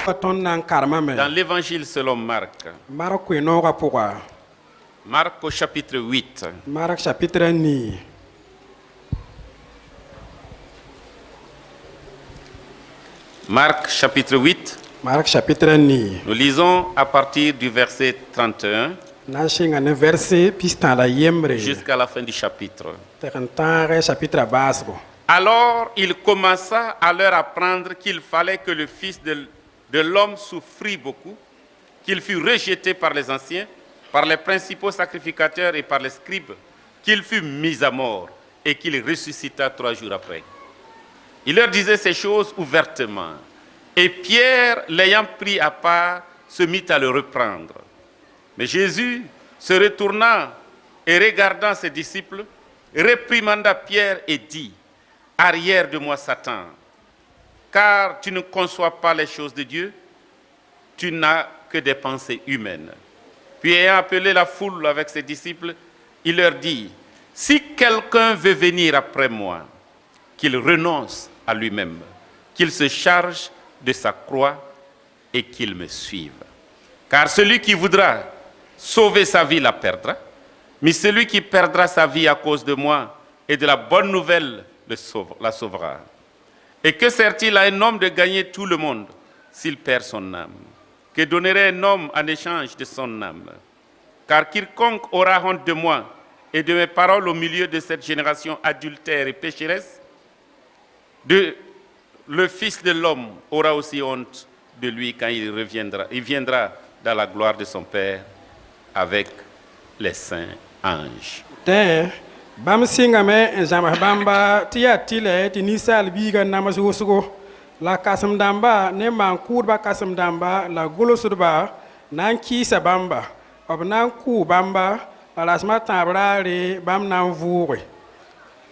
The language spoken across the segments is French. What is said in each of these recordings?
Dans l'évangile selon Marc. Marc au chapitre 8. Marc chapitre 9. Marc chapitre 8. Marc chapitre 9. Nous lisons à partir du verset 31 jusqu'à la fin du chapitre. Alors il commença à leur apprendre qu'il fallait que le Fils de l'homme souffrit beaucoup, qu'il fût rejeté par les anciens, par les principaux sacrificateurs et par les scribes, qu'il fût mis à mort et qu'il ressuscita 3 jours après. Il leur disait ces choses ouvertement. Et Pierre, l'ayant pris à part, se mit à le reprendre. Mais Jésus, se retournant et regardant ses disciples, réprimanda Pierre et dit: Arrière de moi, Satan, car tu ne conçois pas les choses de Dieu, tu n'as que des pensées humaines. Puis ayant appelé la foule avec ses disciples, il leur dit: Si quelqu'un veut venir après moi, qu'il renonce à lui-même, qu'il se charge de sa croix et qu'il me suive. Car celui qui voudra sauver sa vie la perdra, mais celui qui perdra sa vie à cause de moi et de la bonne nouvelle la sauvera. Et que sert-il à un homme de gagner tout le monde s'il perd son âme? Que donnerait un homme en échange de son âme? Car quiconque aura honte de moi et de mes paroles au milieu de cette génération adultère et pécheresse, le Fils de l'homme aura aussi honte de lui quand il reviendra. Il viendra dans la gloire de son Père avec les saints anges. Bam singame jama bamba tia tile ti nisal biga namas wosugo la kasam damba ne man kurba kasam damba la golosudba nan kisa bamba ob nan ku bamba la sma tabrare bam nan voure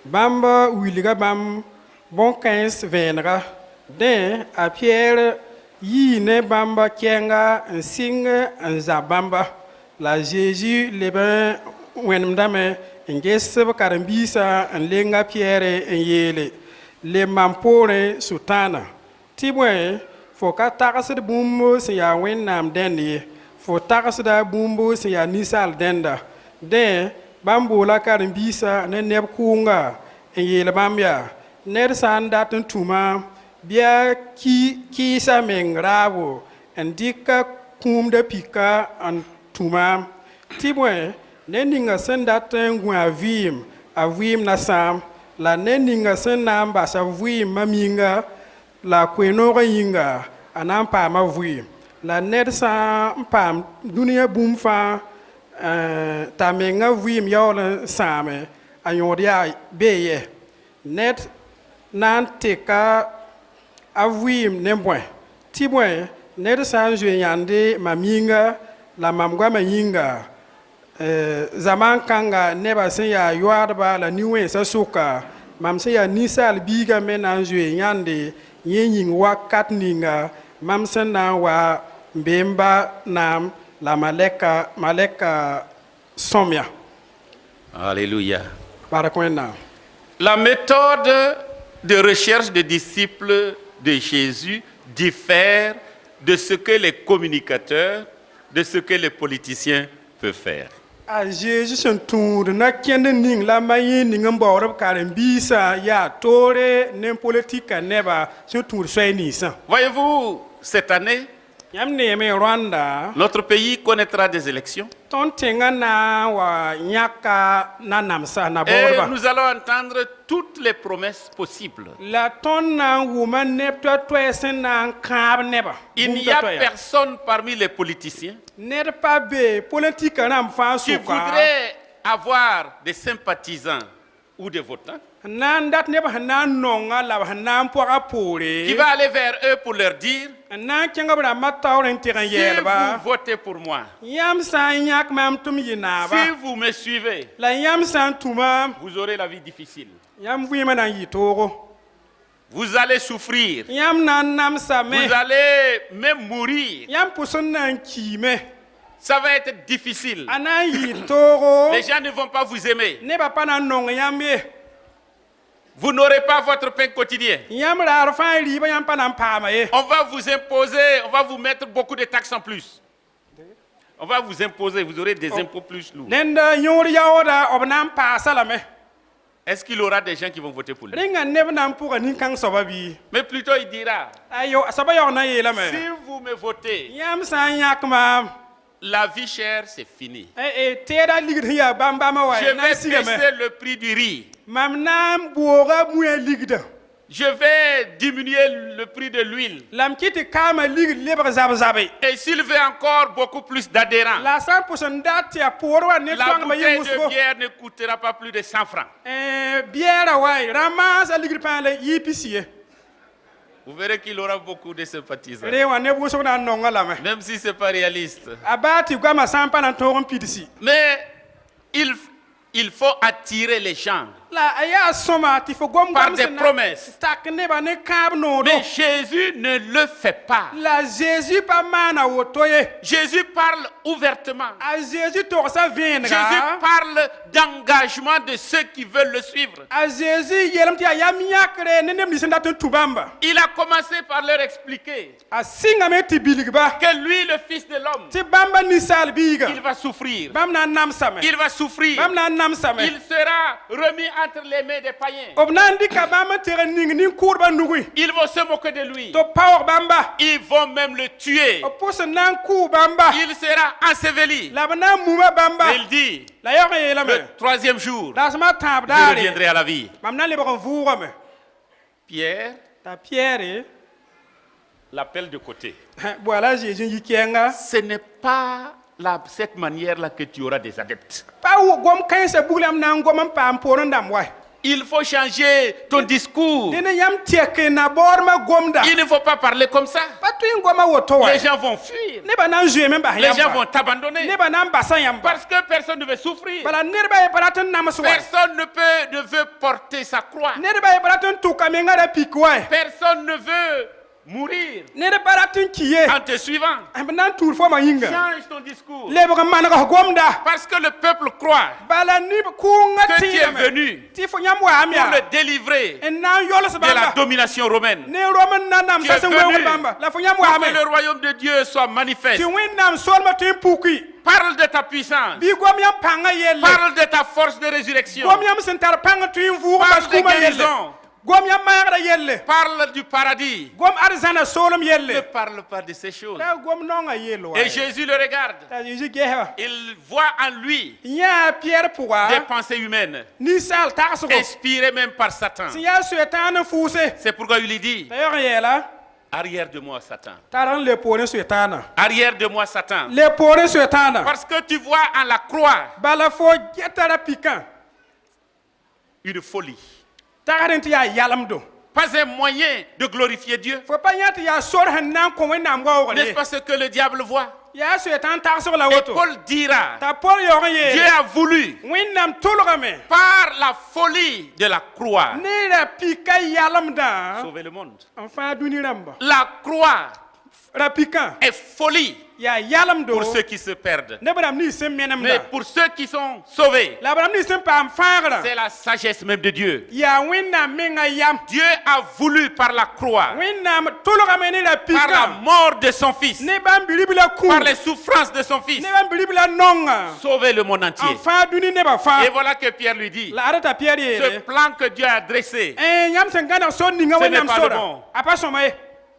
bamba wiliga bam bon 15 venra de a Pierre yi ne bamba kenga un signe un zabamba la Jésus le ben wenum dame ngesb karambisa en lenga Pierre en yele le mampore sultana tibwe fo ka tagasd bumbo se ya wennam denye fo tagasda bumbo se ya nisal denda de bambo la karambisa ne neb kunga en yele bambia ner sanda tuma bia ki sa mengravo en dika kumda pika an tuma tibwe neninga sendaten avim na sam la neninga senamba sa vuim maminga la kwenoga yinga anampa ma vuim la nedsa pam dunia bumfa tamenga vuim yawla same ayodia beye net nan teka avuim nembwe tibwe net sanjwe yande maminga la mamgwa mayinga zaman kanga neba sen ya yuarba la niwe sa suka mam sen ya nisal biga menanjwe yande yin wakat ninga mam sen na wa mbemba nam la maleka somia. Alléluia. Barakwena. La méthode de recherche des disciples de Jésus diffère de ce que les communicateurs, de ce que les politiciens peuvent faire. A Jésus son tour na kende ning la mayin ning mboro karen bisa ya tore nem politique neba son tour soyni sa. Voyez-vous, cette année, yamne me Rwanda notre pays connaîtra des élections. Ton tenga na wa nyaka na namsa na Et borba. nous allons entendre toutes les promesses possibles. La ton na woman nepto toesen na kab neba. Il n'y a personne parmi les politiciens qui voudrait avoir des sympathisants ou des votants qui va aller vers eux pour leur dire: si vous votez pour moi, si vous me suivez, vous aurez la vie difficile, vous allez souffrir, vous allez même mourir, ça va être difficile, les gens ne vont pas vous aimer. Vous n'aurez pas votre pain quotidien. yãmb raar fãa y rɩɩbã yãmb pa na n paama ye On va vous imposer, on va vous mettre beaucoup de taxes en plus. On va vous imposer, vous aurez des impôts plus lourds. dẽnd yõor yaooda b na n paasa lame Est-ce qu'il y aura des gens qui vont voter pour lui? rẽngã neb na n pʋga nin-kãng soaba bɩ Mais plutôt il dira, soaba yaoog na n yeelame si vous me votez, yãmb sã n yãk maam la vie chère, c'est fini. teeda ligd sẽn yaa bãmb-bãmbã wa Je na n vais sigame baisser le prix du riz. mam na n booga mũa ligda Je vais diminuer le prix de l'huile. la m kɩ tɩ kaama ligd lebg zab-zabe Et s'il veut encore beaucoup plus d'adhérents, la sã n pʋs n dat tɩ a poor wa ne la tõngma bouteille yɩ de wʋsgo bière ne coûtera pas plus de 100 francs. biɛɛra wa rãmbaasã ligd pãa la yɩ pisi ye Vous verrez qu'il aura beaucoup de sympathisants. rẽ wã neb wʋsg na n nonga lame Même si ce n'est pas réaliste. a baa tɩ goamã sã n pa na n tõog n pidsi Mais il faut attirer les gens. la a yaa sõma tɩ fo gom Par des promesses. tak nebã ne kãab noodo Mais Jésus ne le fait pas. la Jésus pa maana woto ye Jésus parle ouvertement. a Jésus togsa vẽenega Jésus parle d'engagement de ceux qui veulent le suivre. a Jésus yelm tɩ yaa yam yãkre ne neb nins n dat n tu bãmba Il a commencé par leur expliquer a sɩngame tɩ bilgba que lui, le Fils de l'homme, tɩ bãmba ninsaal biiga il va souffrir. bãmb na n namsame Il va souffrir. bãmb na n namsame Il sera remis entre les mains des païens. b na n dɩka bãmb n teg n ning nin-kʋʋdbã nugẽ Ils vont se moquer de lui. tɩ b paoog bãmba Ils vont même le tuer. b pʋs n na n kʋʋ bãmba Il sera enseveli. la b na n muma bãmba Et il dit, la yaoog n yeelame le troisième jour, rasmã tãab je daare reviendrai à la vie. bãmb na n lebg n vʋʋgame Pierre t'a Pierre l'appelle de côté. boala a Jésus n yi kɛɛnga Ce n'est pas cette manière-là que tu auras des adeptes. pa gom kãensã buglame na n gom n paam poor n dãmb wa Il faut changer ton discours. dẽnd yãmb tɛk na baoodmã gomda Il ne faut pas parler comme ça. pa tõe n goma woto wa Les gens vont fuir. nebã na n zoeeme n bas Les gens yãmba vont t'abandonner. nebã na n basa yãmba Parce que personne ne veut souffrir. bala nedbã ye pa rat n nams wa Personne ne veut porter sa croix. nedbã ye pa rat n tʋka menga ra pik wa Personne ne veut mourir ned pa rat n ki ye en te suivant. b na n tũud foma yĩnga Change ton discours. lebg n manega gomda Parce que le peuple croit bala nib kʋʋngã que tu es tɩɩdame venu tɩ fo yãmb waam pour yaa le délivrer n na n yols de la bãmba domination romaine. ne rom n na Tu es namsa sẽn venu weoogd bãmba la fo yãmb pour waame que le royaume de Dieu soit manifeste. tɩ wẽnnaam solmã tõe n puki Parle de ta puissance. bɩ gom yãmb pãngã yelle Parle de ta force de résurrection. gom yãmb sẽn tar pãng tõe n vʋʋg Parle bas de kʋʋmã yelle guérison. gom yãmb maagrã yelle Parle du paradis. gom arzãna soolem Ne yelle parle pas de ces choses. la gom nongã yell wa Et Jésus le regarde. t'a Jésus gesba Il voit en lui yã Pierre des pʋga pensées humaines, ninsaal tagsgo inspirées même par Satan. sẽn yaa soetãan n fʋʋse C'est pourquoi il lui dit, t'a yaoog n yeela arrière de moi, Satan. tar n le poorẽ soetãana Arrière de moi, Satan. le poorẽ soetãana Parce que tu vois en la croix bala fo geta ra pikã une folie. tagd n tɩ yaa yalemdo Pas un moyen de glorifier Dieu. fo pa yã tɩ yaa sor sẽn na n kõ wẽnnaam waoogr N'est-ce ye pas ce que le diable voit? yaa soetãan tagsg la Et woto Paul dira, t'a Paul yaoog n Dieu yeele a voulu, wẽnnaam tolgame par la folie de la croix, ne ra pika yalemdã sauver le monde. n fãa dũni rãmba La croix ra pikã est folie yaa yalemdo pour ceux qui se perdent. neb rãmb nins sẽn Mais menemda pour ceux qui sont sauvés, la b rãmb nins sẽn paam fãagrã c'est la sagesse même de Dieu. yaa wẽnnaam menga yam Dieu a voulu par la croix, wẽnnaam tolgame ne ra par la pikã mort de son fils, ne bãmb birib la kũ par les souffrances de son fils, ne bãmb birib la nonga sauver le monde entier. n fãa dũni nebã fãa Et voilà que Pierre lui dit, la ada t'a Pierre ce yeele plan que Dieu a dressé, yãmb sẽn gãneg sor ninga Ce n'est wẽnnaam pas le sora bon. a pa sõma ye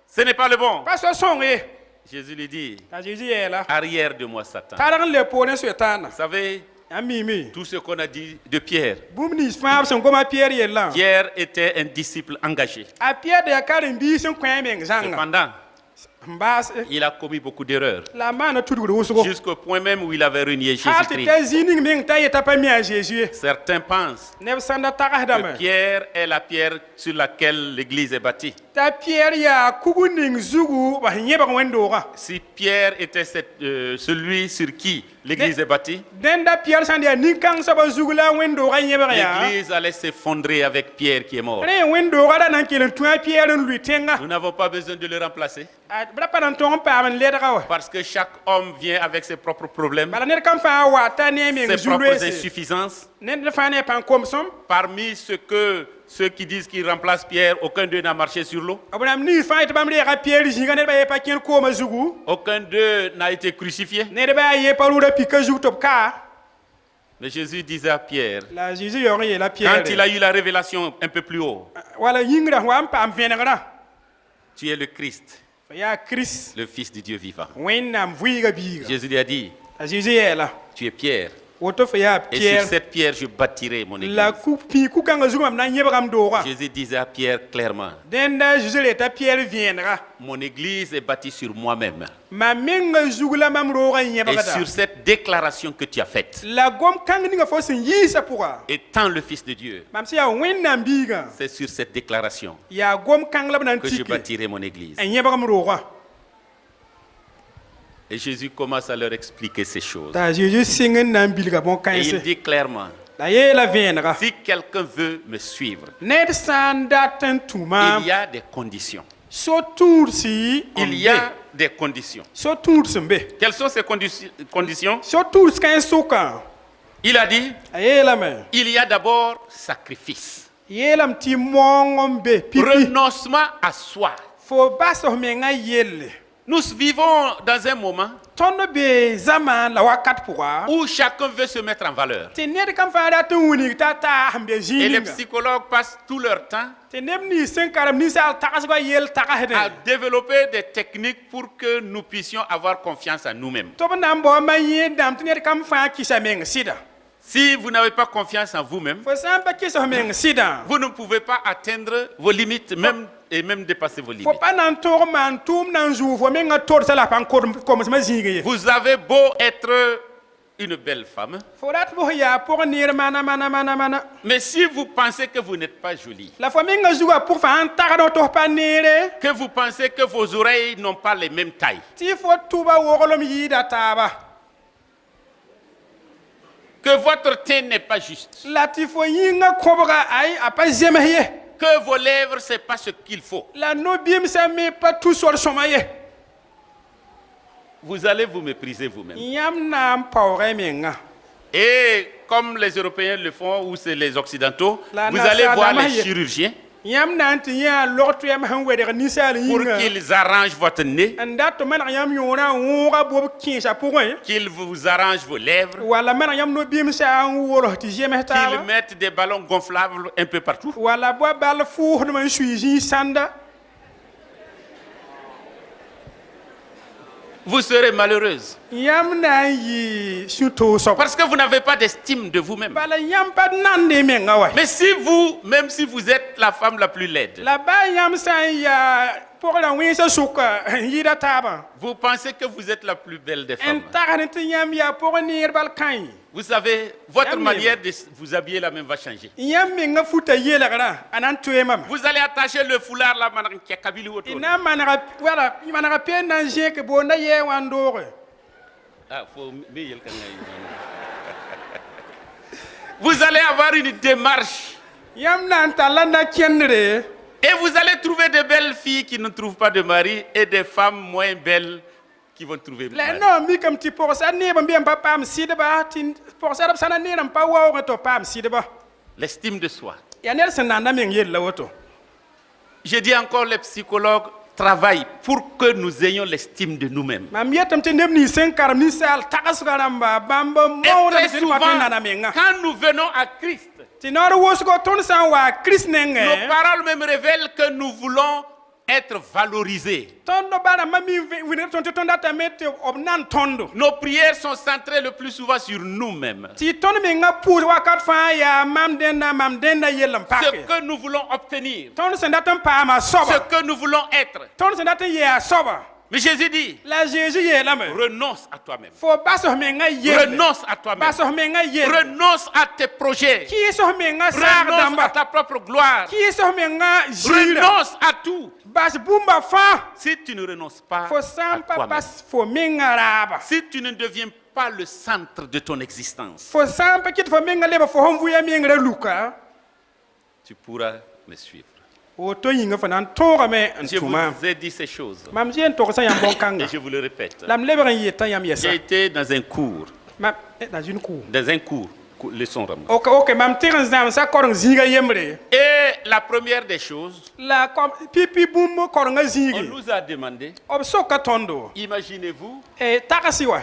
ce n'est pas le bon. pa so sõng ye Jésus lui dit, t'a Jésus yeela arrière de moi, Satan. targ n le poorẽ soetãana Vous savez, yãmb miime tout ce qu'on a dit de Pierre. bũmb nins fãa b sẽn goma Pierre yellã Pierre était un disciple engagé. a Pierre da yaa karen-biis sẽn kõ a meng zãnga Cependant, n baase il a commis beaucoup d'erreurs, la n maana tudgr wʋsgo jusqu'au point même où il avait renié hal tɩ Jésus-Christ. ta zĩig ning meng t'a yeta pa mi a Jésus ye Certains pensent neb sãnda que tagsdame Pierre est la pierre sur laquelle l'Église est bâtie. t'a Pierre yaa kugu ning zugu ba sẽn yẽbg wẽn-doogã Si Pierre était celui sur qui l'Église est bâtie, dẽnda Pierre sãn d yaa nin-kãng soabã zug la wẽn-doogã yẽbg yaa l'Église allait s'effondrer avec Pierre qui est mort. rẽ wẽn-doogã ra na n kell n tũ a Pierre n lʋɩ tẽnga Nous n'avons pas besoin de le remplacer b ra pa na n tõg n paam n ledga wa parce que chaque homme vient avec ses propres problèmes, bala ned kam fãa wa t'a ne a meng ses propres zu-loeese insuffisances. ned fãa ne a pãn komsem Parmi ce que ceux qui disent qu'ils remplacent Pierre, aucun d'eux n'a marché sur l'eau. Abraham ni fa bam le ga Pierre jinga ne ba ye pa ken ko ma zugu. Aucun d'eux n'a été crucifié. Ne ba ye pa lu da pika zu top ka. Mais Jésus disait à Pierre, La Jésus yori la Pierre. quand il a eu la révélation un peu plus haut, Wala yingra wa am pam venera. tu es le Christ, Ya Christ. le Fils du Dieu vivant. Wennam vuiga biga. Jésus lui a dit, Jésus est là. tu es Pierre, Woto fa ya et sur Pierre. cette pierre je bâtirai mon église. La coupi ku kanga zugu am na yebram do wa. Jésus disait à Pierre clairement, Denda Jésus le ta Pierre viendra. mon église est bâtie sur moi-même. Ma menga zugu la mam ro ga Et yebra da. sur cette déclaration que tu as faite, La gom kanga ninga fo sin yisa pourra. étant le Fils de Dieu, Mam si ya wennam biga. c'est sur cette déclaration Ya gom kanga la nan que je tiki. bâtirai mon église. En yebram ro wa. Et Jésus commence à leur expliquer ces choses. Ta Jésus singen nan bilga bon Et il kanse. dit clairement, La ye la viendra. si quelqu'un veut me suivre, Ned sandaten tuma. il y a des conditions. So tour si. Il y a des conditions. So tour sembe. Quelles sont ces conditions? So tour kan soka. Il a dit, Aye la me. il y a d'abord sacrifice, Yelam ti mongombe pipi. renoncement à soi. Fo baso menga yelle. Nous vivons dans un moment Tondo be zaman la wakat pourra. où chacun veut se mettre en valeur. Te ned kam fara tu wuni tata hambe Et les jininga. psychologues passent tout leur temps Te neb ni sen karam ni sal takas ba yel takas hede. à développer des techniques pour que nous puissions avoir confiance en nous-mêmes. To ba nambo ma yendam te ned kam fa kisa menga sida. Si vous n'avez pas confiance en vous-même, Fo samba kisa menga sida. vous ne pouvez pas atteindre vos limites même, et même dépasser vos Fo limites. pa nan tor man tum nan zu fo menga tor sala pan kom ma zinga ye. Vous avez beau être une belle femme, Fo rat bo ya pour nir mana. mais si vous pensez que vous n'êtes pas jolie, La fo menga zuga pour fa an taga do to pa nere. que vous pensez que vos oreilles n'ont pas les mêmes tailles, Ti fo tuba wogolom yida taba. que votre teint n'est pas juste, La ti fo yinga kobra ay apa zemeye. que vos lèvres, ce n'est pas ce qu'il faut, La no bim sa me pas tout sur somaye. vous allez vous mépriser vous-même. Yam nam paure menga. Et comme les Européens le font, ou c'est les Occidentaux, La vous nasa allez voir dama les ye. chirurgiens Yam nanti ya lortu yam han weder ni sal pour yinga. qu'ils arrangent votre nez, Anda to man yam yora wora bob kinsa pour hein. qu'ils vous arrangent vos lèvres, Wala man yam no bim sa an woro ti jeme qu'ils ta. mettent des ballons gonflables un peu partout. Wala bo bal fu no man suiji sanda. Vous serez malheureuse Yam na yi suto so. parce que vous n'avez pas d'estime de vous-même. Bala yam pa nande menga wa. Mais si vous, même si vous êtes la femme la plus laide, La ba yam sa ya pour la winsa suka yida taba. vous pensez que vous êtes la plus belle des En femmes, tarante yam ya pour nir bal kan. vous savez, votre Yam manière de vous habiller là même va changer. Yam menga futa yela gara anan tuye mam. Vous allez attacher le foulard là, madame, qui a kabili autour. Ina manara wala manara pen nan je ke bonda ye wandore. Ah, faut meilleur que vous allez avoir une démarche Yam nan talanda kendre. et vous allez trouver de belles filles qui ne trouvent pas de mari et des femmes moins belles qui vont trouver La mari. no mi kam ti pour ça ne ba mbiem pa pam sidba tin pour ça sana ne nam pa wa to pam sidba. L'estime de soi. Ya ner sananda men yella woto. Je dis encore, les psychologues travaillent pour que nous ayons l'estime de nous-mêmes. Mam yetam te nem ni sen karam ni sal takas garamba bamba Et mawra très tin souvent, patin na menga. quand nous venons à Christ, Ti nor wosko ton san wa Chris nos nenge. paroles même révèlent que nous voulons être valorisés. Tondo bana mami winir ton ton data mete obnan tondo. Nos prières sont centrées le plus souvent sur nous-mêmes. Ti ton menga pour wakat fa ya mam denda yelam Ce pakke. que nous voulons obtenir, Ton sen datan pa ma ce soba. que nous voulons être. Ton sen datan ya soba. Mais Jésus dit, La Jésus yela me. renonce à toi-même. Fo baso menga yela. Renonce à toi-même. Baso menga yela. Renonce à tes projets. Qui so menga sar Renonce à damba. ta propre gloire. Qui so menga jira. Renonce à tout. Bas bumba fa. Si tu ne renonces pas Fo à sampa toi-même, bas fo menga raba. si tu ne deviens pas le centre de ton existence, Fo sampa kit fo menga leba fo hom vuya menga luka. tu pourras me suivre. O to yinga fa nan tora me Je antuma. vous ai dit ces choses Mam jien to sa yam bon et kanga. je vous le répète. Lam lebran yeta yam yesa. J'ai été dans un cours, Ma dans une cour. dans un cours leçon Ramon. Ok, mam tɩg n zãm sa koreng zĩiga yembre. Et la première des choses, La pipi bũmb korenga on zĩige. nous a demandé, B soka tõndo. imaginez-vous, Tagsy wa.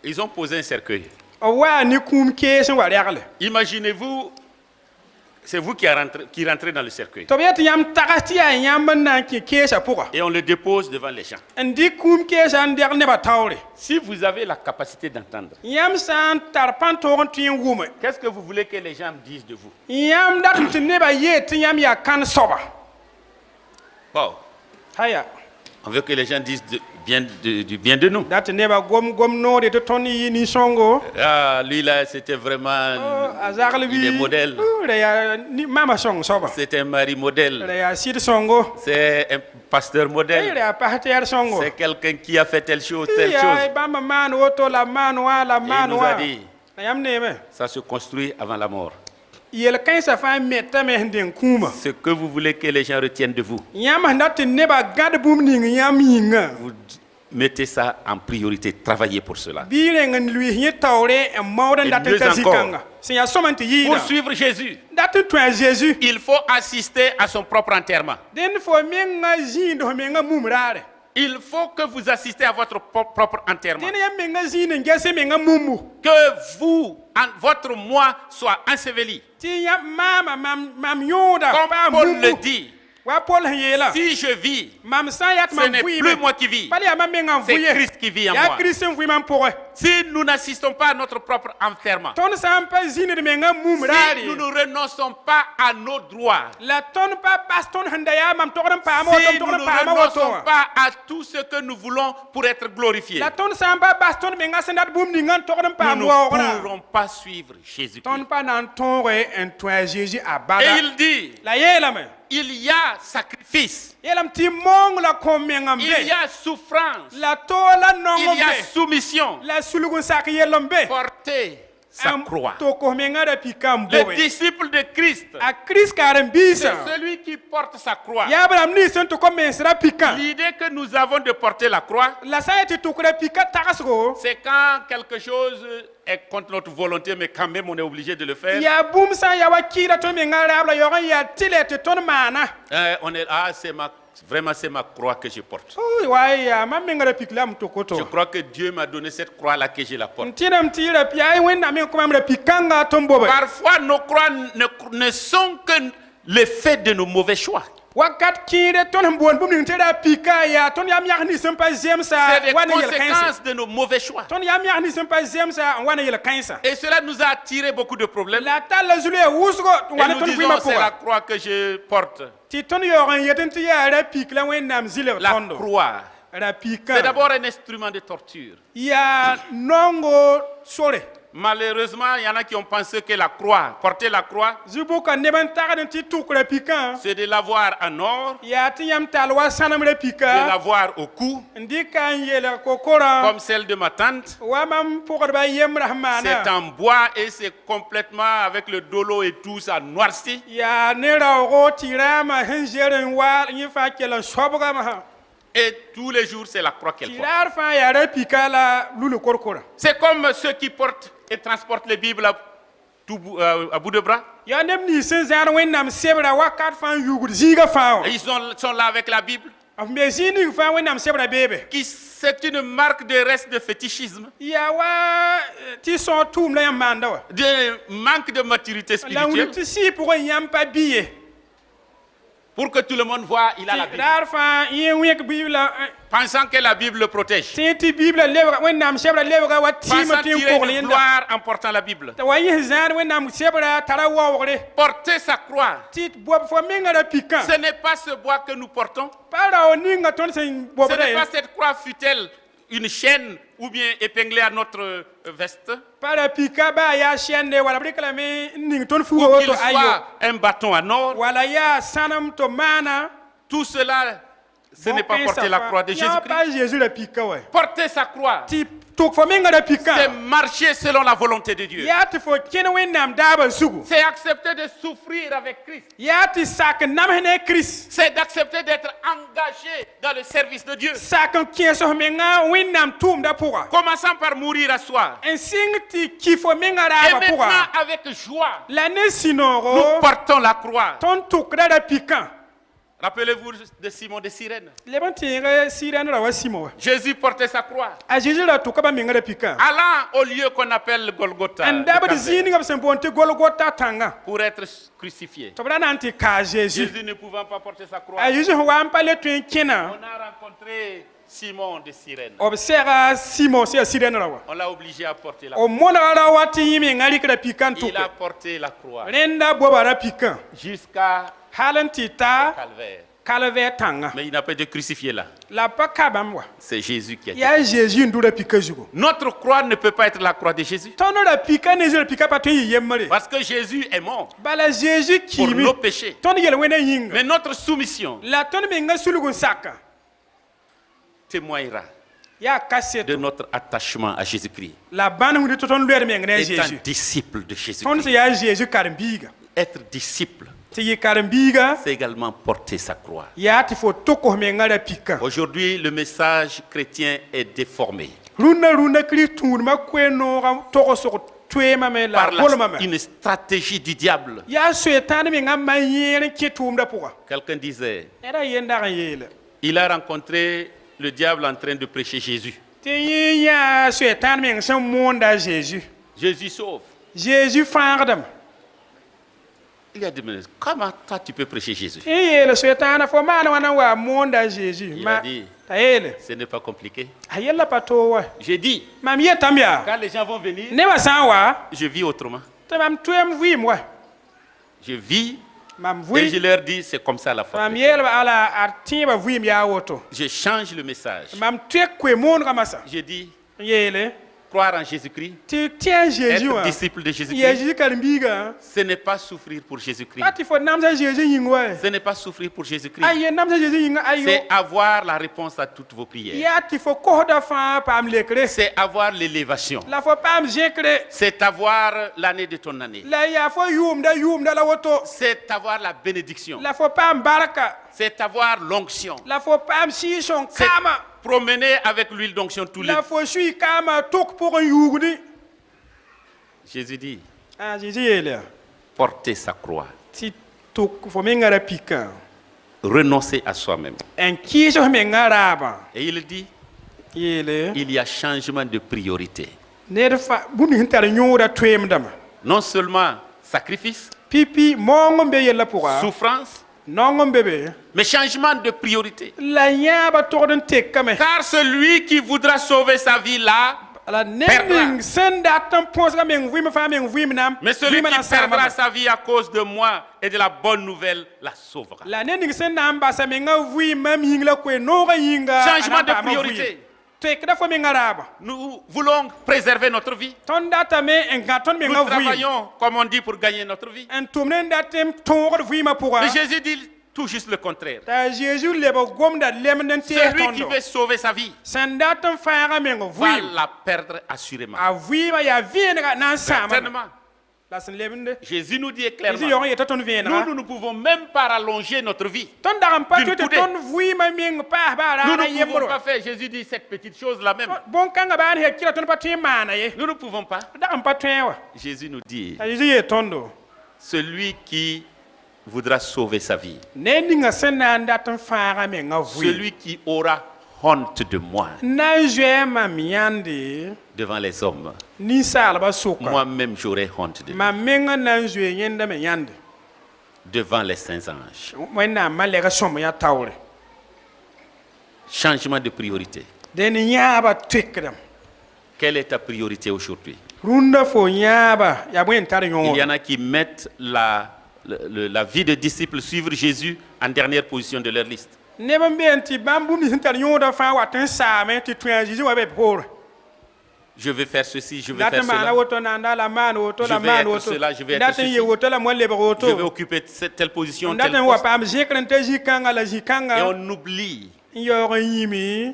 ils ont posé un cercueil. B waa ne kũum kees n wa regle. Imaginez-vous, c'est vous qui rentrez dans le cercueil. Tɩ b yetɩ yãmb tags tɩ yaa yãmb n na n kẽ keesã pʋga. Et on le dépose devant les gens. N dɩk kũum keesã n deg nebã taoore. Si vous avez la capacité d'entendre, Yãmb sã n tar pãn-toog n tõe n wʋme. qu'est-ce que vous voulez que les gens disent de vous? Yãmb dat tɩ nebã yee tɩ yãmb yaa kãn soaba. Bon, Haya. on veut que les gens disent du bien de nous. Dat tɩ nebã gom noore tɩ tõnd yɩ nin-sõngo. Ah, lui là, c'était vraiment A zagl il est modèle. Ra yaa mama sõng soaba. C'est un mari modèle. Ra yaa sɩd sõngo. C'est un pasteur Ra modèle. yaa pasteur sõngo. C'est quelqu'un qui a fait telle chose, telle Yaa chose. bãmb maan woto la maan wã la Et il maan nous a wã. dit, La yãmb neeme. ça se construit avant la mort. Yel-kãensã fãa metame sẽn deng kũuma. Ce que vous voulez que les gens retiennent de vous, Yãmb sẽn dat tɩ nebã gãd bũmb ning yãmb yĩnga. vous mettez ça en priorité. Travaillez pour cela. Bɩ reng n luis yẽ taoore n maood n Et dat n mieux ta encore. zĩ-kãnga. Sẽn yaa sõm n tɩ Pour yɩɩda. suivre Jésus, Dat n tũ a Zeezi. il faut assister à son propre enterrement. Dẽnd fo menga zĩind fo menga mum raare. Il faut que vous assistez à votre propre enterrement. Dẽnd yãmb menga zĩind n gese menga mumbu. Que vous, votre moi, soit enseveli. Tɩ yãmb maama mam yõoda Comme paa Paul mumbu. le dit, Wa Paul sẽn yeela. si je vis, Mam sã n yat ce mam n'est vɩɩme. plus moi qui vis, Bal yaa mam menga n c'est vɩ ye. Christ qui vit en Yaa moi. Kirist sẽn vɩ mam pʋgẽ. Si nous n'assistons pas à notre propre enterrement, Tõnd sã n pa zĩnd menga mum si raare. nous ne renonçons pas à nos droits, La tõnd pa bas tõnd sẽn da yaa mam togd n paama woto si m nous togd ne n paama woto renonçons wã. pas à tout ce que nous voulons pour être glorifiés, La tõnd sã n pa bas tõnd menga sẽn dat bũmb ninga n togd n nous paam ne waoogrã. pourrons pas suivre Jésus-Christ. Tõnd pa na n tõoge n tũ a Zeezi a Et bada. il dit, La yeelame. il y a sacrifice, Yeelame tɩ mong la kõm meng n il be. y a souffrance, La too la nong il n y a be. soumission. La sulg n sak yell n be. Portez sa croix. tokos menga ra pika n Le bobe. disciple de Christ, A Kirist karen-biisã. c'est celui qui porte sa croix. Yaa b rãmb nins sẽn tʋk n mens ra pikã. L'idée que nous avons de porter la croix, La sã n yetɩ tʋk ra pika tagsgo. c'est quand quelque chose est contre notre volonté, mais quand même on est obligé de le faire. Yaa bũmb sã n yaa wa kɩɩda tõnd menga raab la yaoog n yaa tɩlɛ tɩ tõnd maana. On est, ah, vraiment c'est ma croix que je porte. Wa yaa mam menga ra pik la m tʋk Je woto. crois que Dieu m'a donné cette croix-là que je la N porte. tɩdame tɩ ra yaa wẽnnaam meng kõ mam ra pik kãnga tõnd bobe. Parfois, nos croix ne sont que l'effet de nos mauvais choix. Wakat kĩire tõnd sẽn boond bũmb ning tɩ ra pika yaa tõnd yam yãgs nins sẽn pa zemsa C'est des wa ne yel-kãense. conséquences de nos mauvais choix. Tõnd yam yãgs nins sẽn pa zemsa n wa ne yel-kãensã. Et cela nous a attiré beaucoup de problèmes. La tall la zulu ya wʋsgo n Et wa ne nous tõnd disons, vɩɩmã c'est la pʋga. croix que je porte. Tɩ tõnd yaoog n yet n tɩ yaa ra pik la wẽnnaam zɩlg La tõndo. croix, Ra c'est pikã d'abord un instrument de torture. yaa nongo sore. Malheureusement, il y en a qui ont pensé que la croix, porter la croix, Zu-bʋka neb n tagd n tɩ tʋk ra pikã. c'est de l'avoir en or, Yaa tɩ yãmb tall wa sãnem ra de pika. l'avoir au cou, N dɩka n yel kokorã. comme celle de ma tante. Wa mam pʋgdbã yembra sẽn maana. C'est en bois et c'est complètement avec le dolo et tout, ça noirci. Yaa ne raoogo tɩ raamã sẽn zer n wa yẽ fãa kell n soabgame. Et tous les jours, c'est la croix qu'elle Tɩ porte. raar fãa yaa ra pika la lulu korkora. C'est comme ceux qui portent et transportent les Bibles à bout de bras. Yaa neb nins sẽn zãad wẽnnaam sebra wakat fãa n yugd zĩiga fãa wã. Et ils sont là avec la Bible. B me zĩig ning fãa wẽnnaam sebra beebe. C'est une marque de reste de fétichisme, Yaa wa tɩ sõor tʋʋm la yãmb maanda wa. de manque de maturité La wing spirituelle. tɩ sɩɩ pʋgẽ yãmb pa bɩ ye. Pour que tout le monde voit, il a la Tɩ Bible. raar fãa yẽ wẽk bɩɩbla Pensant que la Bible le protège. tɩ tɩ bɩɩbla lebga wẽnnaam sebra lebga wa tɩɩmã Pensant tɩ n tirer kogl une yẽnda. gloire en portant la Bible. T'a wa yẽs zãad wẽnnaam sebra tara waoogre. Porter sa croix, Tɩ bob fo menga ra pikã. ce n'est pas ce bois que nous portons. Pa rao ninga tõnd sẽn Ce bobda n'est ye. pas cette croix fut-elle une chaîne ou bien épinglée à notre veste, Pa ra pika baa yaa sɛnde wala b rɩk lame n ning tõnd ou fuga qu'il woto ayo. soit un bâton en or. Wala yaa sãnem tɩ maana. Tout cela, Ce n'est pas porter la croix de Jésus-Christ. pas Jésus le pika ouais. Porter sa croix, Ti tok fo minga da c'est pika. marcher selon la volonté de Dieu. Ya ti fo ken wennam daba sugu. C'est accepter de souffrir avec Christ. Ya ti sak nam hene Christ. C'est d'accepter d'être engagé dans le service de Dieu. Sak ken so minga wennam tum da pourra. Commençant par mourir à soi. En sing ti kifo minga Et da maintenant, pourra. avec joie, L'année nous sinoro portons la croix. ton tok da pika. Rappelez-vous de Simon de Cyrène. Leban tere siran ra wasimo. Jésus portait sa croix. A Jésus la tok ba minga da pika. Allant au lieu qu'on appelle Golgotha, En le daba de calvaire, zini ngam semponte Golgotha tanga. pour être crucifié. To bra nanti ka Jésus. Jésus ne pouvant pas porter sa croix, A Jésus wa ampale tuen kena. on a rencontré Simon de Cyrène. Observa Simon c'est siran ra wa. On l'a obligé à porter la O croix. mona ra wati yimi ngali kra pikan tok. Il a porté la croix Renda bobara pikan. jusqu'à Halantita Calvaire. calvaire tanga. Mais il n'a pas été crucifié là. La pa kabam wa. C'est Jésus qui a été. Ya Jésus ndura pika jugo. Notre croix ne peut pas être la croix de Jésus. Tono la pika ne je pika pa to yemare. Parce que Jésus est mort Bala Jésus pour kimi. nos péchés. Tono yel wena yinga. Mais notre soumission La tono me nga sulugun saka. témoignera Ya kaseto. de notre attachement à Jésus-Christ. La bana hunde to ton luer me ngene Étant Jésus. disciple de Tono Jésus-Christ. se ya Jésus karimbiga. Être disciple, Te yi karimbiga. c'est également porter sa croix. Ya ti fo toko me ngala pika. Aujourd'hui, le message chrétien est déformé Runda Christ ma kweno ga toko so twema me la par bolma me. une stratégie du diable. Ya suetane me ngam mayere ketum da pourra. Quelqu'un disait, Era yenda ga yele. il a rencontré le diable en train de prêcher Jésus. Te yi ya suetane me ngam monda Jésus. Jésus sauve. Jésus fardam. Il a dit, mais comment toi tu peux prêcher Jésus? E yele suetane fo mana wana wa monda Jésus. Il Ma a dit, ta yele. ce n'est pas compliqué. Ayela pato wa. J'ai dit, Mam ye tambia. quand les gens vont venir, Ne wa san wa. je vis autrement. Te mam twem vui moi. Je vis Mam et je vui. leur dis, c'est comme ça la foi. Mam yele ba ala artiba vui mi ya woto. Je change le message. Mam twek kwe mon ramasa. Je dis, Yele. croire en Jésus-Christ, Tu tiens Jésus être wa. disciple de Ya Jésus-Christ, Jésus karimbiga. ce n'est pas souffrir pour Jésus-Christ. Pati fo namsa Jésus yingwa. Ce n'est pas souffrir pour Jésus-Christ. Aye namsa Jésus yinga ayo. C'est avoir la réponse à toutes vos prières. Ya ti fo kohda fa pam lekre. C'est avoir l'élévation. La fo pam jekre. C'est avoir l'année de ton année. La ya fo yum da la woto. C'est avoir la bénédiction. La fo pam baraka. C'est avoir l'onction. La fo pam shishon C'est kama. promener avec l'huile d'onction tous les La fo shui kama tok pour yugni. Jésus dit, Ah Jésus yele. porter sa croix, Ti tok fo mengara pika. renoncer à soi-même. En kiso mengara ba. Et il dit, Yele. il y a changement de priorité. Nerfa bumi hintar nyura twem dama. Non seulement sacrifice, Pipi mongo be yela pourra. souffrance, Nongo bébé. mais changement de priorité. La yaba torden tekame. Car celui qui voudra sauver sa vie là, La nending senda tan ponsga men vim fa men vim nam. mais celui qui perdra sa vie à cause de moi et de la bonne nouvelle la sauvera. La nending senda amba sa men vim mam yingla ko no ga yinga. Changement de priorité. Tekda fo men araba. Nous voulons préserver notre vie. Ton data me en gaton men Nous vim. travaillons, comme on dit, pour gagner notre vie. En tumnen datem tongor vima pourra. Mais Jésus dit tout juste le contraire. Ta Jésus lebo gomda lemnen te Celui qui tondo. veut sauver sa vie Senda tan fa men va vim. la perdre assurément. A vima ya vienga nan sama. Certainement. La sen lebende. Jésus nous dit Jésus clairement, yon yeta ton vienga. nous ne pouvons même pas rallonger notre vie. Ton daram pa D'une tu te coudée. ton vima ming pa ba Nous ra ne pouvons yembro. pas faire. Jésus dit cette petite chose-là même. Bon kanga ban he kila ton pa tu mana ye. Nous ne pouvons pas. Daram pa tu wa. Jésus nous dit, Ta Jésus ye tondo. celui qui voudra sauver sa vie, Ne ninga sena ndaton fara me nga vui. celui qui aura honte de moi Na jwe ma miande devant les hommes, ni sala ba soka. moi-même j'aurai honte de lui Ma menga na jwe yenda me yande. devant les saints anges. Wena malega som ya tawre. Changement de priorité. Den nyaba twekdam. Quelle est ta priorité aujourd'hui? Runda fo nyaba ya bwen tar Il yon. y en a qui mettent la vie de disciple, suivre Jésus en dernière position de leur liste. Ne ban ben ti bambu mi tar yon da fa watin sa me ti twen Jésus wa be pour. Je vais faire ceci, je vais faire Data mana cela. woto nanda la man woto Je la vais man être woto. cela, je vais être Data ceci. ye woto la mo lebe woto. Je vais occuper telle position, tel Data wa poste. pam jekren te jikanga la jikanga. Et on oublie n yaoog n yĩme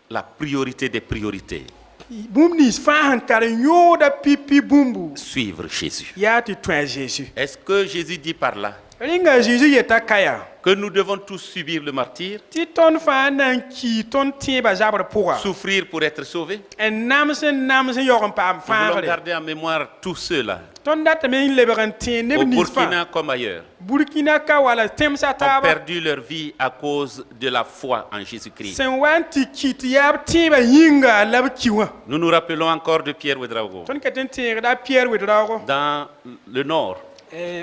la priorité des priorités, bũmb nins fãa sẽn tar n yõoda pipi bũmbu suivre Jésus. yaa tɩ tõe a Jésus Est-ce que Jésus dit par là rẽnga a Jésus yeta ka yaa que nous devons tous subir le martyre, tɩ tõnd fãa na n kii tõnd tẽebã zabr pʋga souffrir pour être sauvés? n nams n yaoog n paam Nous voulons fãagre garder en mémoire tous ceux-là, tõnd datame n lebg n tẽ neb au nins Burkina fãa comme ailleurs, burkina ka wala tẽmsa ont taaba perdu leur vie à cause de la foi en Jésus-Christ. sẽn wa n tɩ ki tɩ yaa b tẽebã yĩnga la b ki wã Nous nous rappelons encore de Pierre Ouedraogo, tõnd ka tɩ n tẽegda a Pierre wedraoogo dans le nord,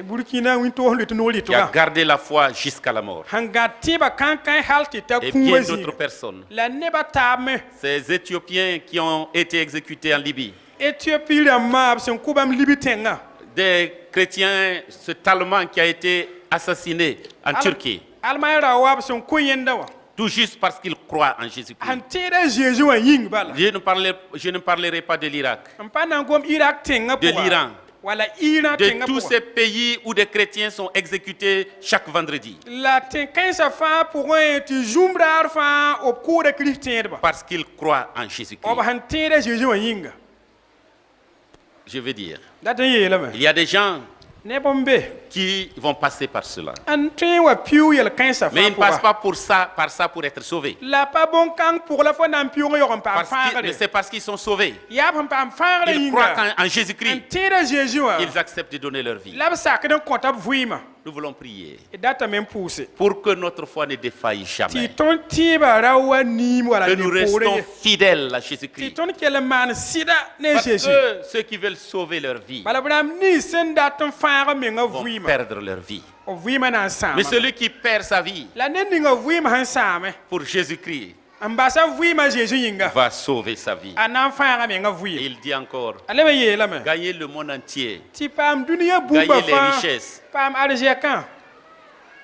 burkina wĩntoos let noog qui a rɩtga gardé la foi jusqu'à la mort. sẽn gãd tẽebã kãn-kãe hal tɩ ta Et kũumã bien zĩiga d'autres personnes. la nebã taab me Ces Éthiopiens qui ont été exécutés en Libye, éthiopie rãmbã b sẽn kʋ bãmb libi tẽngã des chrétiens, cet Allemand qui a été assassiné en Turquie, almay ra wa b sẽn kʋ yẽnda wã tout juste parce qu'ils croient en Jésus-Christ. sẽn tẽed a Zeezi wã yĩng bala Je ne parlerai pas de l'Irak, n pa na n gom irak tẽngã de pʋga l'Iran, wala iran de tẽngã tous pʋga ces pays où des chrétiens sont exécutés chaque vendredi la tẽ-kãensã fãa pʋgẽ tɩ zũmb daar fãa b kʋʋda kirist tẽedba parce qu'ils croient en b Jésus-Christ. sẽn tẽed a Zeezi wã yĩnga Je veux dire, dat n yeelame il y a des gens neb n be qui vont passer par cela. n tõe n wa piu yel-kãensã Mais ils fãa ne passent pʋga pas par ça pour être sauvés. la pa bõn-kãng pʋg la fo na n piʋʋg n yog n paam Mais fãagre c'est parce qu'ils sont sauvés. yaa b sẽn paam fãagre Ils croient yĩnga en n Jésus-Christ. tẽed a Zeezi wã Ils acceptent de donner leur vie. la b sakd n kõta b vɩɩmã Nous voulons prier d datame n pʋʋse pour que notre foi ne défaille tɩ jamais. tõnd tẽebã ra wa niim wala Que ne nous poore restons ye fidèles à tɩ Jésus-Christ. tõnd kell n maan sɩda ne Parce Zeezi que ceux qui veulent sauver leur vie bala b rãmb nins sẽn dat n fãag mengã vont vɩɩmã perdre leur vie. b vɩɩmã na n sãama Mais celui qui perd sa vie la ned ninga vɩɩmã sẽn sãame pour Jésus-Christ n basa vɩɩmã Zeezi yĩnga va sauver sa vie. a na n fãaga mengã Et vɩɩm il dit encore, a leb n yeelame gagner le monde entier, tɩ paam dũniyã bũmba gagner les fãa richesses. paam arzɛkã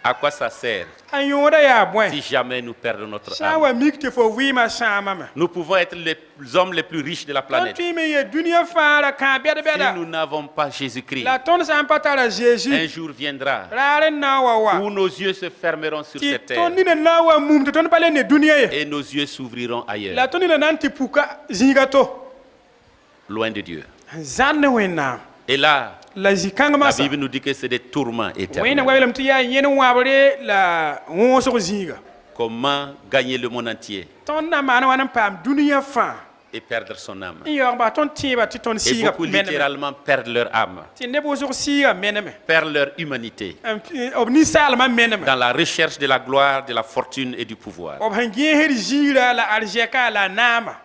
À quoi ça sert a yõoda yaa bõe si jamais nous perdons notre sã n âme? wa mik tɩ fo vɩɩmã sãamame Nous pouvons être les hommes les plus riches de la tõnd planète. tõe me n ye dũniyã fãa ra kãa Si bɛd-bɛda nous n'avons pas Jésus-Christ, la tõnd sã n pa tara Zeezi un jour viendra raar n na n wa wa où nos yeux se fermeront sur tɩ cette tõnd terre nina na n wa mum tɩ tõnd pa le ne dũniyã ye et nos yeux s'ouvriront la ailleurs, tõnd nina na n tɩ puka zĩiga to loin de Dieu. n zãnd ne Wẽnnaam Et là, la zĩ-kãng la masã Bible nous dit que c'est des tourments wẽnnaam éternels. wa yeelame tɩ yaa yẽn wãbre la wõosg zĩiga Comment gagner le monde entier tõnd na maan wa n paam dũniyã fãa et perdre son âme? n yaoog bas tõnd tẽebã tɩ tõnd Et sɩɩga beaucoup meneme littéralement perdent leur âme, tɩ neb wʋsg sɩɩga meneme perdent leur humanité b ninsaalmã meneme dans la recherche de la gloire, de la fortune et du pouvoir. b sẽn gẽesd ziirã la arzɛka la naama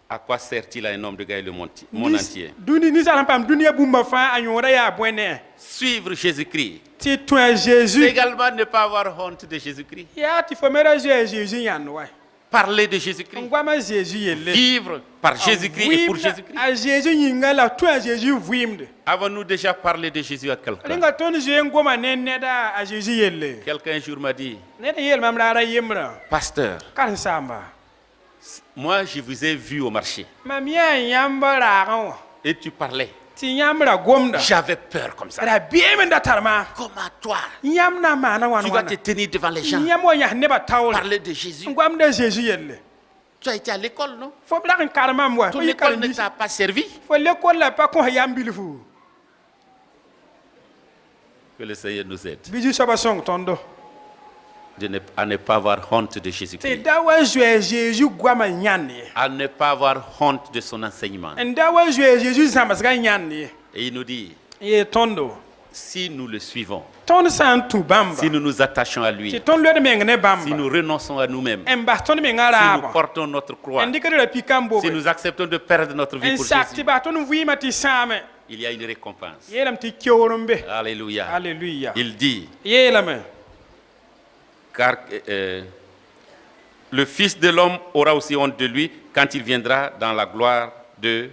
À quoi sert-il à un homme de gagner le monde entier? ninsaal sẽn paam dũniyã bũmba fãa a yõoda yaa bõe ne Suivre Jésus-Christ. tɩ tõe a C'est Zeezi également ne pas avoir honte de Jésus-Christ. yaa tɩ fo me ra zoe a Zeezi yãnd wa Parler de n Jésus-Christ. goam a Zeezi yelle Vivre par Jésus-Christ et pour Vɩɩmda Jésus-Christ. a Zeezi yĩnga la tõe a Zeezi vɩɩmde Avons-nous déjà parlé de Jésus à quelqu'un? rẽnga tõnd zoe n goma ne neda a Zeezi yelle Quelqu'un un jour m'a dit, ned n yeelmam raara yembrã Pasteur, karen-saamba moi je vous ai vu au marché mam yaa yãmb raagẽ wã et tu parlais. tɩ yãmb ra gomda J'avais peur comme ça. ra beem n da tar maam Comment toi, yãmb na n maana wãn tu vas wãna te tenir devant les gens, yãmb wa yãs nebã taoore parler de Jésus? n goamda a Zeezi yelle Tu as été à l'école, non? fo b lag n karemam wa Ton fo yɩ école ne karen-biis t'a pas servi? fo lekol la pa kõs yam bilfu Que le Seigneur nous aide bɩ zu-soabã sõng tõndo à ne pas avoir honte de tɩ Jésus-Christ, da wa zoe a Zeezi goamã yãnd ye à ne pas avoir honte de son enseignement. n da wa zoe a Zeezi zãmsgã yãnd ye Et il nous dit, n yee tõndo si nous le suivons, tõnd sã n tũ bãmba si nous nous attachons à lui, tɩ tõnd loed meng ne si bãmba nous renonçons à nous-mêmes, n bas tõnd mengã si nous raabã portons notre croix, n dɩkd ra pika n bobe si nous acceptons de perdre notre vie n pour sak tɩ Jésus, bas tõnd vɩɩmã tɩ sãame il y a une récompense. yeelame tɩ keoor n be Alléluia. alleluya Il dit, yeelame car le Fils de l'homme aura aussi honte de lui quand il viendra dans la gloire de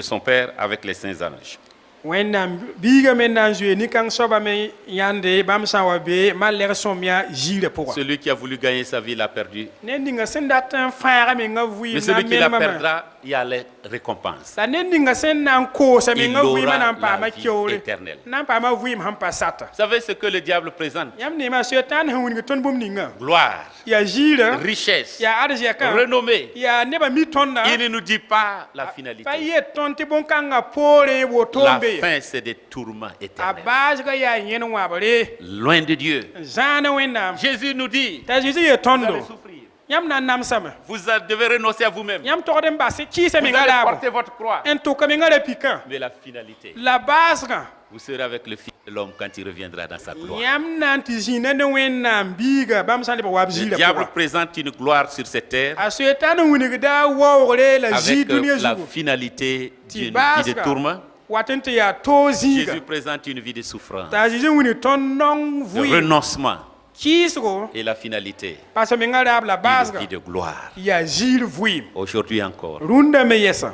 son Père avec les saints anges. wẽnnaam biiga me na n zoe nin-kãng soaba me yãnde bãmb sã n wa be malɛg sõmya ziirã pʋgã Celui qui a voulu gagner sa vie l'a perdu. ned ninga sẽn dat n fãaga menga vɩɩm Mais na celui qui la menema perdra, il y a les récompenses. la ned ninga sẽn na n koosa Il menga vɩɩmã na aura n paama la vie keoore éternelle. na n paama vɩɩm sẽn pa sata Vous savez ce que le diable présente? yãmb neema soetãan sẽn wilg tõnd bũmb ninga Gloire, yaa ziirã richesse, yaa arzɛkã renommée. yaa nebã mi tõnda Il ne nous dit pas la finalité. pa yet tõnd tɩ bõn-kãngã poore woto La n be fin, c'est des tourments a éternels. baasgã yaa yẽn wãbre Loin de Dieu. n zãana wẽnnaam Jésus nous dit, t'a zeezi yee vous allez tõndo souffrir. yãmb na n namsame Vous devez renoncer à vous-même. yãmb togd n bas kɩɩsa Vous menga allez raabo porter votre croix. n tʋka menga ra pikã Mais la finalité, la baasgã vous serez avec le Fils de l'homme quand il reviendra dans sa gloire. yãmb na n tɩ zĩnda ne wẽnnaam biiga bãmb sã n leb wa b Le ziirã diable pʋgã présente une gloire sur cette terre a soetãn n wilgda waoogre la zɩɩ avec dũnïa la zugu finalité tɩ d'une vie de baasgã tourment. wat n tɩ yaa toog zĩiga Jésus présente une vie de souffrance, t'a zĩig n wilg tõnd nong de vɩɩm renoncement kɩɩsgo et la finalité, pas menga raab la une baasgã vie de gloire. yaa ziir vɩɩm Aujourd'hui encore, rũndã me yɛsa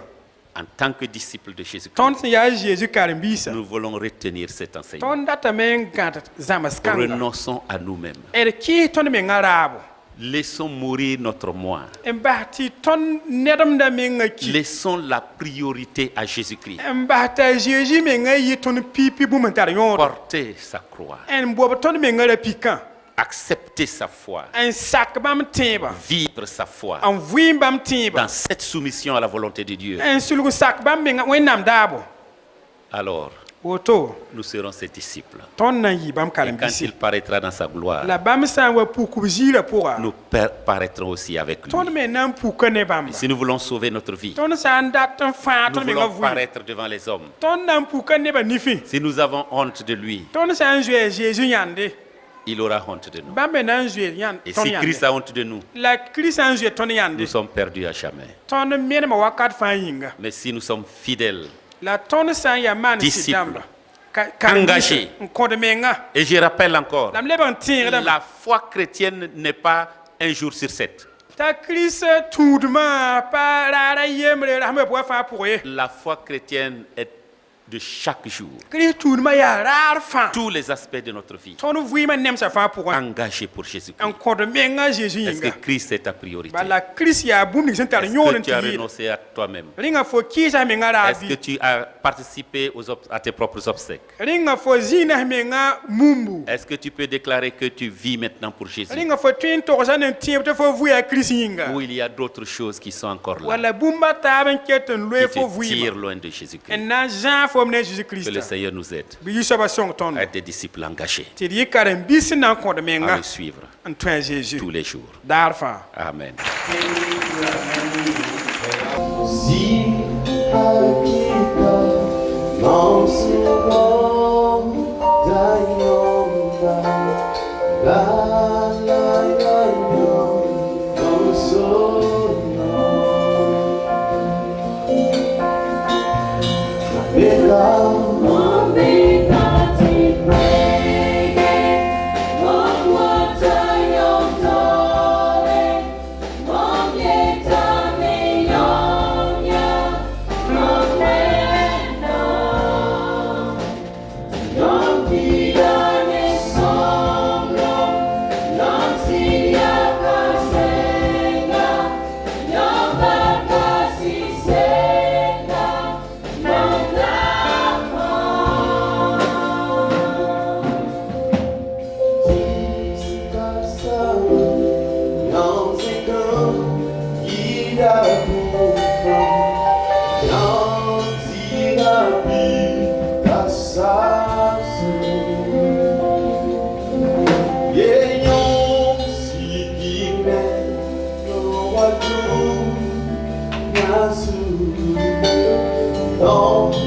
en tant que disciple de Jésus-Christ, tõnd sẽn yaa zeezi karen-biisã nous voulons retenir cet enseignement. tõnd datame n gãd zãms kãnga Renonçons à nous-mêmes. d kɩɩs tõnd menga raabo Laissons mourir notre moi. n bas tɩ tõnd nedemda menga ki Laissons la priorité à Jésus-Christ. n bas t'a zeezi menga yɩ tõnd pipi bũmb n tar yõodo Portez sa croix. n bob tõnd menga ra pikã Acceptez sa foi. n sak bãmb tẽebã Vivre sa foi. n vɩɩm bãmb tẽebã Dans cette soumission à la volonté de Dieu. n sulg sak bãmb menga wẽnnaam daabo Alors, woto nous serons ses disciples. tõnd na n yɩ bãmb Et quand karen-biisi il paraîtra dans sa gloire, la bãmb sã n wa puk b ziirã pʋga nous paraîtrons aussi avec lui. tõnd me na n puka ne bãmba Si nous voulons sauver notre vie, tõnd sã n dat n fãa nous tõnd menga voulons vɩɩm paraître devant les hommes. tõnd na n puka nebã nifẽ Si nous avons honte de lui, tõnd sã n zoe zeezi yãnde il aura honte de nous. bãmb me na n zoe Et tõnd si Christ yãnde a honte de nous, la kirist sã n zoe tõnd yãnde nous sommes perdus à jamais. tõnd menema wakat fãa yĩnga Mais si nous sommes fidèles, la tõnd sã n yaa maan Disciple. sɩd-dãmba Engagé. n kõd menga et je rappelle encore, la m leb n tẽegdame la foi chrétienne n'est pas un jour sur 7. t'a kirist tũudmã pa raara yembre rasm b wa fãa pʋg ye La foi chrétienne est de chaque jour. kirist tũudmã yaa raar fãa Tous les aspects de notre vie. tõnd vɩɩmã nemsã fãa pʋgã Engagés pour n Jésus-Christ. kõd menga zeezi Est-ce que yĩnga Christ est ta priorité? bala kirist yaa bũmb ning sẽn tar Est-ce yõod que n tu as tɩ yɩɩd renoncé à toi-même? rĩnga fo kɩɩsa menga raar Est-ce que bɩ tu as participé à tes propres obsèques? rĩnga fo zĩig menga mumbu Est-ce que tu peux déclarer que tu vis maintenant pour Jésus? rĩnga fo tõe n togsã ne n tẽeb tɩ fo vʋ yaa kirist yĩnga Ou il y a d'autres choses qui sont encore là, wala bũmba taab n ket n loe qui fo te tirent vɩɩma loin de Jésus-Christ? n na n zãag fo m ne Que zeezi le kiristã Seigneur nous aide bɩ yi-soabã sõng tõndo à être des disciples engagés, tɩ d yɩ karen-biis sẽn na n kõd à menga le suivre n tõe a zeezi tous les jours. daar fãa Amen. Se hakika Monsenhor da Yonda Galayanyo Monsono Don't